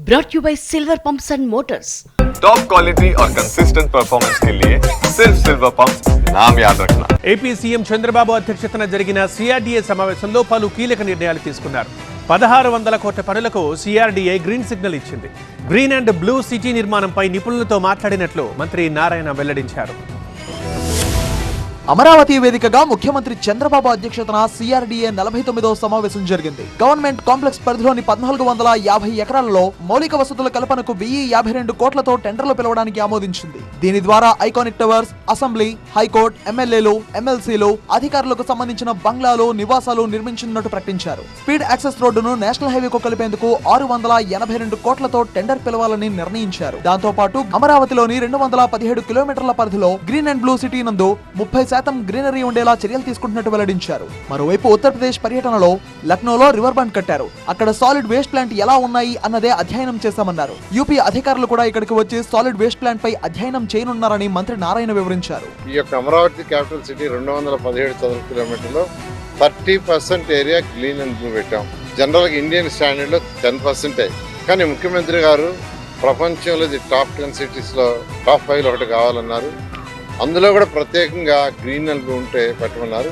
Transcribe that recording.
brought you by Silver Pumps and Motors. Top quality और consistent performance के लिए सिर्फ सिल्वर पंप्स नाम याद रखना। ఏపీ సీఎం చంద్రబాబు అధ్యక్షతన జరిగిన సిఆర్డీఏ సమావేశంలో పలు కీలక నిర్ణయాలు తీసుకున్నారు. 1600 కోట్ల పనులకు సిఆర్డీఏ గ్రీన్ సిగ్నల్ ఇచ్చింది. గ్రీన్ అండ్ బ్లూ సిటీ నిర్మాణంపై నిపుణులతో మాట్లాడినట్లు మంత్రి నారాయణ వెల్లడించారు. అమరావతి వేదికగా ముఖ్యమంత్రి చంద్రబాబు అధ్యక్షతన సిఆర్డీఏ 49వ సమావేశం జరిగింది. గవర్నమెంట్ కాంప్లెక్స్ పరిధిలోని 1450 ఎకరాలలో మౌలిక వసతుల కల్పనకు 1052 కోట్లతో టెండర్లు పిలవడానికి ఆమోదించింది. దీని ద్వారా ఐకానిక్ టవర్స్, అసెంబ్లీ, హైకోర్టు, ఎమ్మెల్యేలు, ఎమ్మెల్సీలు, అధికారులకు సంబంధించిన బంగ్లాలు, నివాసాలు నిర్మించనున్నట్టు ప్రకటించారు. స్పీడ్ యాక్సెస్ రోడ్డును నేషనల్ హైవేకు కలిపేందుకు 682 కోట్లతో టెండర్ పిలవాలని నిర్ణయించారు. దాంతో పాటు అమరావతిలోని 217 కిలోమీటర్ల పరిధిలో గ్రీన్ అండ్ బ్లూ సిటీ నందు 30% గ్రీనరీ ఉండేలా చర్యలు తీసుకుంటున్నట్టు వెల్లడించారు. మరోవైపు ఉత్తరప్రదేశ్ పర్యటనలో లక్నోలో రివర్ బండ్ కట్టారు. అక్కడ సాలిడ్ వేస్ట్ ప్లాంట్ ఎలా ఉన్నాయి అన్నదే అధ్యయనం చేశామన్నారు. యూపీ అధికారులు కూడా ఇక్కడికి వచ్చి సాలిడ్ వేస్ట్ ప్లాంట్ పై అధ్యయనం చేయనున్నారని మంత్రి నారాయణ వివరించారు. ఈ యొక్క అమరావతి క్యాపిటల్ సిటీ 217 చదరపు కిలోమీటర్లో 30% ఏరియా గ్రీన్ అండ్ బ్లూ పెట్టాం. జనరల్ గా ఇండియన్ స్టాండర్డ్ లో 10%. కానీ ముఖ్యమంత్రి గారు ప్రపంచంలో టాప్ 10 సిటీస్ లో టాప్ 5 ఒకటి కావాలన్నారు. అందులో కూడా ప్రత్యేకంగా గ్రీన్ అండ్ బ్లూ ఉంటే పెట్టమన్నారు.